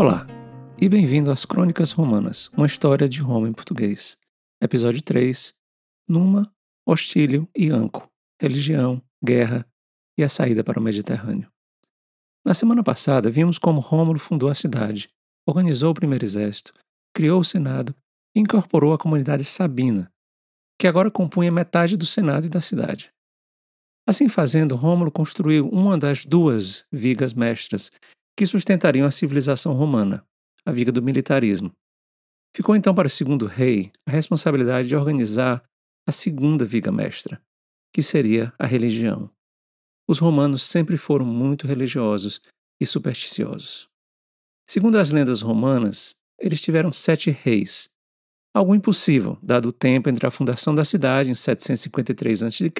Olá, e bem-vindo às Crônicas Romanas, uma história de Roma em português. Episódio 3: Numa, Hostílio e Anco, religião, guerra e a saída para o Mediterrâneo. Na semana passada, vimos como Rômulo fundou a cidade, organizou o primeiro exército, criou o Senado e incorporou a comunidade sabina, que agora compunha metade do Senado e da cidade. Assim fazendo, Rômulo construiu uma das duas vigas mestras que sustentariam a civilização romana, a viga do militarismo. Ficou então para o segundo rei a responsabilidade de organizar a segunda viga mestra, que seria a religião. Os romanos sempre foram muito religiosos e supersticiosos. Segundo as lendas romanas, eles tiveram 7 reis, algo impossível, dado o tempo entre a fundação da cidade, em 753 a.C.,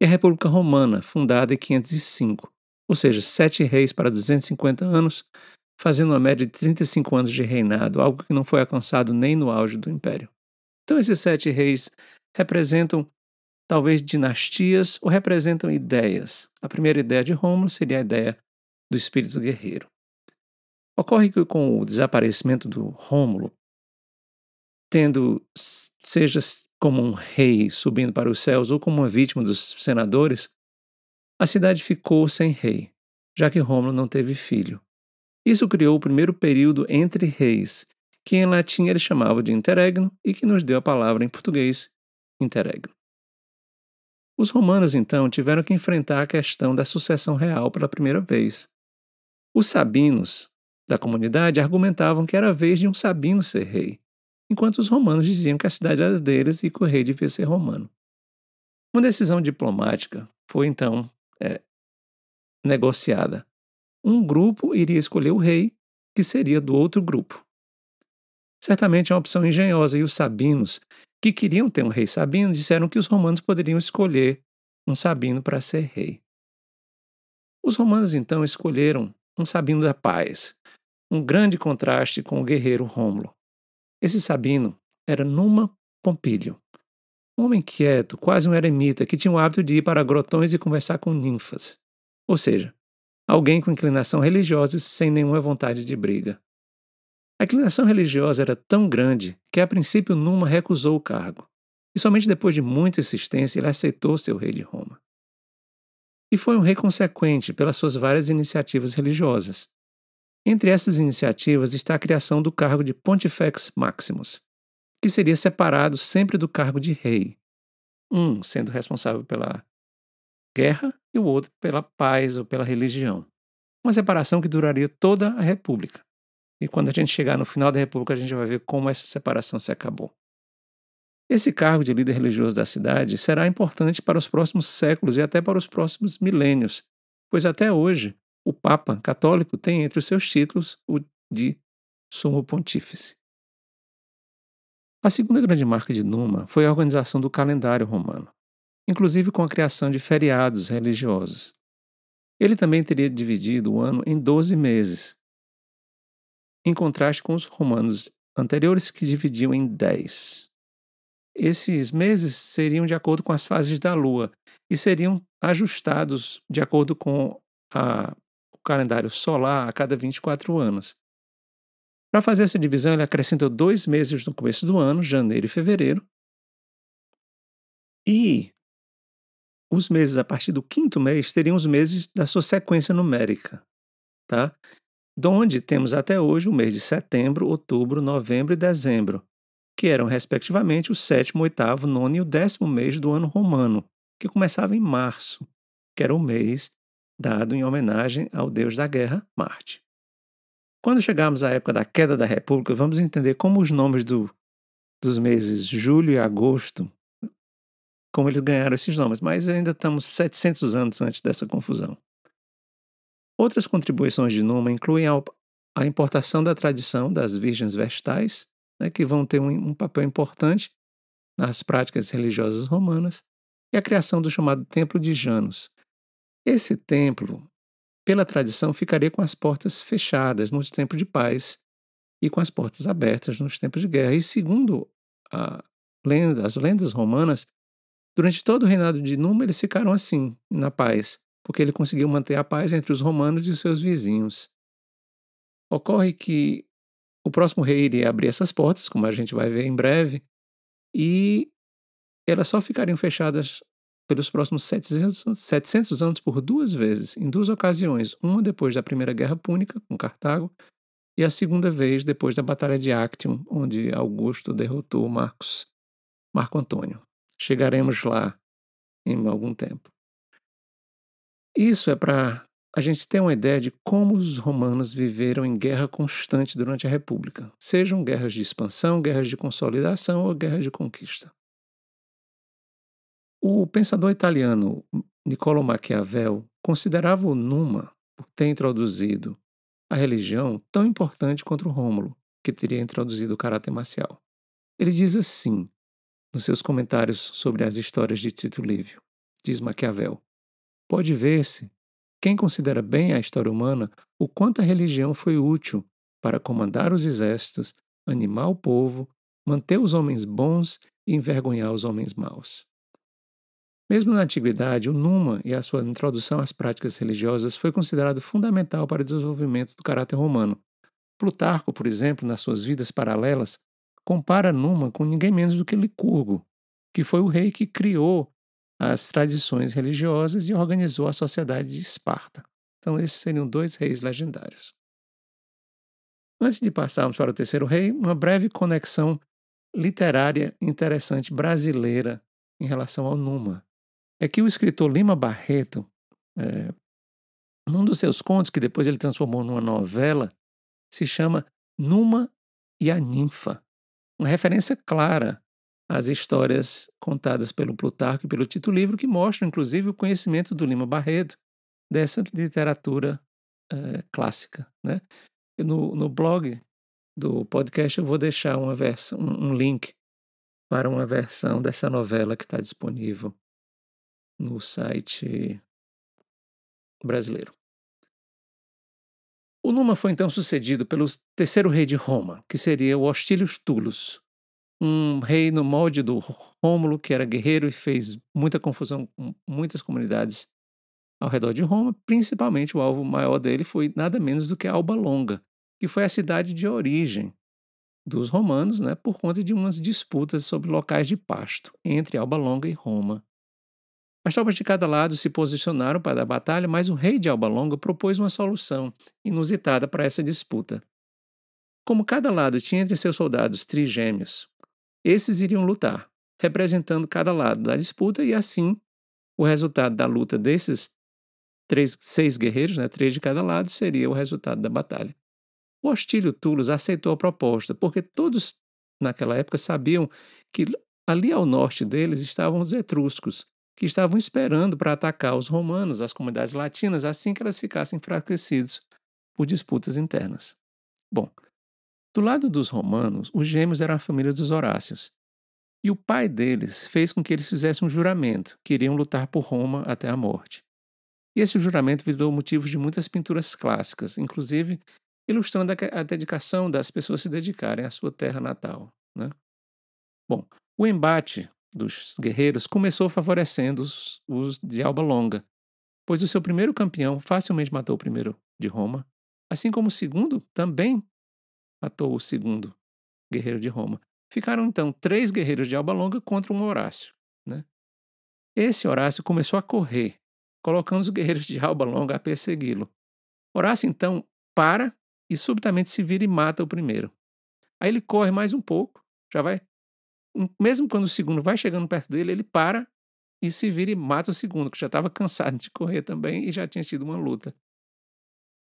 e a República Romana, fundada em 505, ou seja, 7 reis para 250 anos, fazendo uma média de 35 anos de reinado, algo que não foi alcançado nem no auge do Império. Então, esses 7 reis representam talvez dinastias ou representam ideias. A primeira ideia de Rômulo seria a ideia do espírito guerreiro. Ocorre que com o desaparecimento do Rômulo, seja como um rei subindo para os céus ou como uma vítima dos senadores, a cidade ficou sem rei, já que Rômulo não teve filho. Isso criou o primeiro período entre reis, que em latim ele chamava de interregno e que nos deu a palavra em português, interregno. Os romanos, então, tiveram que enfrentar a questão da sucessão real pela primeira vez. Os sabinos da comunidade argumentavam que era a vez de um sabino ser rei, enquanto os romanos diziam que a cidade era deles e que o rei devia ser romano. Uma decisão diplomática foi, então, negociada. Um grupo iria escolher o rei, que seria do outro grupo. Certamente é uma opção engenhosa, e os sabinos, que queriam ter um rei sabino, disseram que os romanos poderiam escolher um sabino para ser rei. Os romanos então escolheram um sabino da paz, um grande contraste com o guerreiro Rômulo. Esse sabino era Numa Pompílio, um homem quieto, quase um eremita, que tinha o hábito de ir para grotões e conversar com ninfas. Ou seja, alguém com inclinação religiosa e sem nenhuma vontade de briga. A inclinação religiosa era tão grande que, a princípio, Numa recusou o cargo, e somente depois de muita insistência ele aceitou ser o rei de Roma. E foi um rei consequente pelas suas várias iniciativas religiosas. Entre essas iniciativas está a criação do cargo de Pontifex Maximus, que seria separado sempre do cargo de rei, um sendo responsável pela guerra e o outro pela paz ou pela religião. Uma separação que duraria toda a República. E quando a gente chegar no final da República, a gente vai ver como essa separação se acabou. Esse cargo de líder religioso da cidade será importante para os próximos séculos e até para os próximos milênios, pois até hoje o Papa católico tem entre os seus títulos o de Sumo Pontífice. A segunda grande marca de Numa foi a organização do calendário romano, inclusive com a criação de feriados religiosos. Ele também teria dividido o ano em 12 meses, em contraste com os romanos anteriores que dividiam em 10. Esses meses seriam de acordo com as fases da Lua e seriam ajustados de acordo com o calendário solar a cada 24 anos. Para fazer essa divisão, ele acrescentou 2 meses no começo do ano, janeiro e fevereiro, e os meses a partir do quinto mês teriam os meses da sua sequência numérica, tá? Donde temos até hoje o mês de setembro, outubro, novembro e dezembro, que eram respectivamente o sétimo, oitavo, nono e o 10º mês do ano romano, que começava em março, que era o mês dado em homenagem ao deus da guerra, Marte. Quando chegarmos à época da queda da República, vamos entender como os nomes dos meses julho e agosto, como eles ganharam esses nomes, mas ainda estamos 700 anos antes dessa confusão. Outras contribuições de Numa incluem a importação da tradição das virgens vestais, né, que vão ter um papel importante nas práticas religiosas romanas, e a criação do chamado Templo de Janus. Esse templo, pela tradição, ficaria com as portas fechadas nos tempos de paz e com as portas abertas nos tempos de guerra. E segundo as lendas romanas, durante todo o reinado de Numa, eles ficaram assim, na paz, porque ele conseguiu manter a paz entre os romanos e os seus vizinhos. Ocorre que o próximo rei iria abrir essas portas, como a gente vai ver em breve, e elas só ficariam fechadas pelos próximos 700 anos por duas vezes, em duas ocasiões, uma depois da Primeira Guerra Púnica, com Cartago, e a segunda vez depois da Batalha de Actium, onde Augusto derrotou Marco Antônio. Chegaremos lá em algum tempo. Isso é para a gente ter uma ideia de como os romanos viveram em guerra constante durante a República, sejam guerras de expansão, guerras de consolidação ou guerras de conquista. O pensador italiano Niccolo Maquiavel considerava o Numa, por ter introduzido a religião, tão importante quanto o Rômulo, que teria introduzido o caráter marcial. Ele diz assim, nos seus comentários sobre as histórias de Tito Livio, diz Maquiavel: pode ver-se, quem considera bem a história humana, o quanto a religião foi útil para comandar os exércitos, animar o povo, manter os homens bons e envergonhar os homens maus. Mesmo na antiguidade, o Numa e a sua introdução às práticas religiosas foi considerado fundamental para o desenvolvimento do caráter romano. Plutarco, por exemplo, nas suas vidas paralelas, compara Numa com ninguém menos do que Licurgo, que foi o rei que criou as tradições religiosas e organizou a sociedade de Esparta. Então, esses seriam dois reis legendários. Antes de passarmos para o terceiro rei, uma breve conexão literária interessante brasileira em relação ao Numa. É que o escritor Lima Barreto, eh, num dos seus contos, que depois ele transformou numa novela, se chama Numa e a Ninfa, uma referência clara às histórias contadas pelo Plutarco e pelo Tito Livro, que mostram, inclusive, o conhecimento do Lima Barreto dessa literatura clássica. Né? No blog do podcast eu vou deixar uma versão, um link para uma versão dessa novela que está disponível no site brasileiro. O Numa foi então sucedido pelo terceiro rei de Roma, que seria o Hostilius Tullus, um rei no molde do Rômulo, que era guerreiro e fez muita confusão com muitas comunidades ao redor de Roma. Principalmente o alvo maior dele foi nada menos do que Alba Longa, que foi a cidade de origem dos romanos, né, por conta de umas disputas sobre locais de pasto entre Alba Longa e Roma. As tropas de cada lado se posicionaram para a batalha, mas o rei de Alba Longa propôs uma solução inusitada para essa disputa. Como cada lado tinha entre seus soldados trigêmeos, esses iriam lutar, representando cada lado da disputa, e assim o resultado da luta desses seis guerreiros, né, três de cada lado, seria o resultado da batalha. O Hostílio Tullus aceitou a proposta, porque todos naquela época sabiam que ali ao norte deles estavam os etruscos, que estavam esperando para atacar os romanos, as comunidades latinas, assim que elas ficassem enfraquecidas por disputas internas. Bom, do lado dos romanos, os gêmeos eram a família dos Horácios. E o pai deles fez com que eles fizessem um juramento, que iriam lutar por Roma até a morte. E esse juramento virou motivo de muitas pinturas clássicas, inclusive ilustrando a dedicação das pessoas se dedicarem à sua terra natal. Né? Bom, o embate dos guerreiros começou favorecendo os de Alba Longa, pois o seu primeiro campeão facilmente matou o primeiro de Roma, assim como o segundo também matou o segundo guerreiro de Roma. Ficaram então três guerreiros de Alba Longa contra um Horácio. Né? Esse Horácio começou a correr, colocando os guerreiros de Alba Longa a persegui-lo. Horácio então para e subitamente se vira e mata o primeiro. Aí ele corre mais um pouco, já vai. Mesmo quando o segundo vai chegando perto dele, ele para e se vira e mata o segundo, que já estava cansado de correr também e já tinha tido uma luta.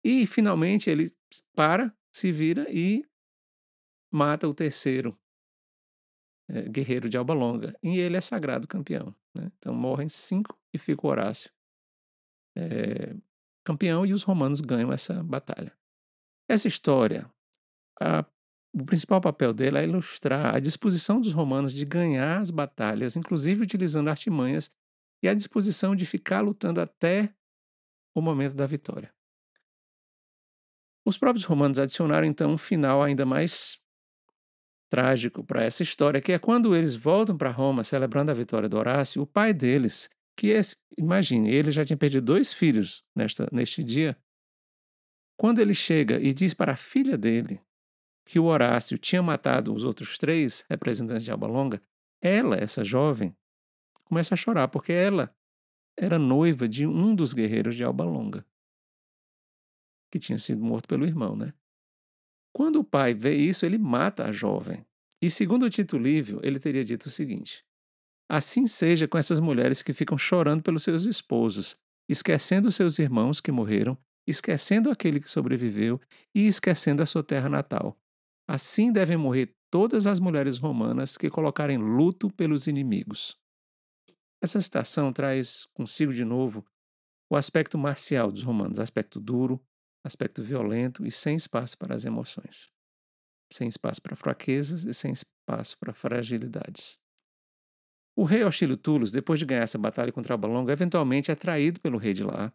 E finalmente ele para, se vira e mata o terceiro guerreiro de Alba Longa. E ele é sagrado campeão. Né? Então morrem cinco e fica o Horácio campeão, e os romanos ganham essa batalha. Essa história, o principal papel dela é ilustrar a disposição dos romanos de ganhar as batalhas, inclusive utilizando artimanhas, e a disposição de ficar lutando até o momento da vitória. Os próprios romanos adicionaram então um final ainda mais trágico para essa história, que é quando eles voltam para Roma celebrando a vitória do Horácio, o pai deles, imagine, ele já tinha perdido dois filhos neste dia, Quando ele chega e diz para a filha dele que o Horácio tinha matado os outros 3 representantes de Alba Longa, ela, essa jovem, começa a chorar, porque ela era noiva de um dos guerreiros de Alba Longa, que tinha sido morto pelo irmão, né. Quando o pai vê isso, ele mata a jovem. E segundo o Tito Livio, ele teria dito o seguinte: assim seja com essas mulheres que ficam chorando pelos seus esposos, esquecendo seus irmãos que morreram, esquecendo aquele que sobreviveu e esquecendo a sua terra natal. Assim devem morrer todas as mulheres romanas que colocarem luto pelos inimigos. Essa citação traz consigo de novo o aspecto marcial dos romanos, aspecto duro, aspecto violento e sem espaço para as emoções, sem espaço para fraquezas e sem espaço para fragilidades. O rei Austílio Tullus, depois de ganhar essa batalha contra Alba Longa, eventualmente é traído pelo rei de lá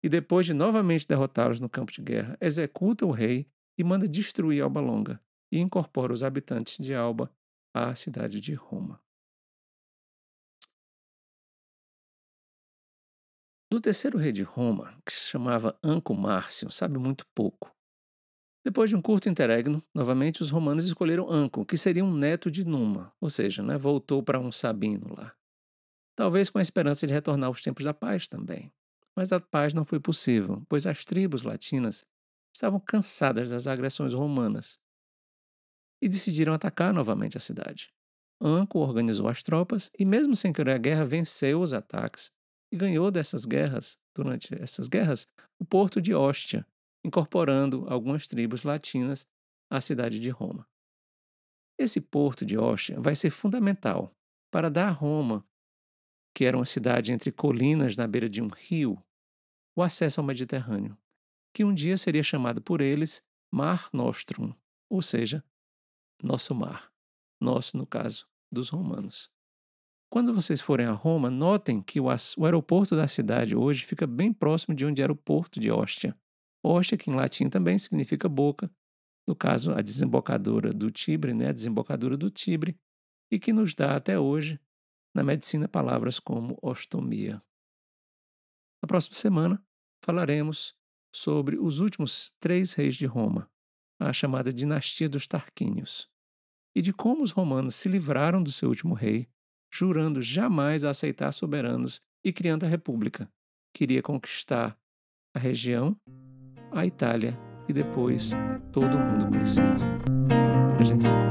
e, depois de novamente derrotá-los no campo de guerra, executa o rei e manda destruir Alba Longa e incorpora os habitantes de Alba à cidade de Roma. Do terceiro rei de Roma, que se chamava Anco Márcio, sabe muito pouco. Depois de um curto interregno, novamente os romanos escolheram Anco, que seria um neto de Numa, ou seja, né, voltou para um sabino lá. Talvez com a esperança de retornar aos tempos da paz também. Mas a paz não foi possível, pois as tribos latinas estavam cansadas das agressões romanas e decidiram atacar novamente a cidade. Anco organizou as tropas e, mesmo sem querer a guerra, venceu os ataques e ganhou durante essas guerras, o porto de Ostia, incorporando algumas tribos latinas à cidade de Roma. Esse porto de Ostia vai ser fundamental para dar a Roma, que era uma cidade entre colinas na beira de um rio, o acesso ao Mediterrâneo, que um dia seria chamado por eles Mar Nostrum, ou seja, nosso mar. Nosso, no caso, dos romanos. Quando vocês forem a Roma, notem que o aeroporto da cidade hoje fica bem próximo de onde era o porto de Ostia. Ostia, que em latim também significa boca, no caso, a desembocadura do Tibre, né, a desembocadura do Tibre, e que nos dá até hoje, na medicina, palavras como ostomia. Na próxima semana, falaremos sobre os últimos 3 reis de Roma, a chamada dinastia dos Tarquínios, e de como os romanos se livraram do seu último rei, jurando jamais aceitar soberanos e criando a república, que iria conquistar a região, a Itália e depois todo o mundo conhecido. A gente se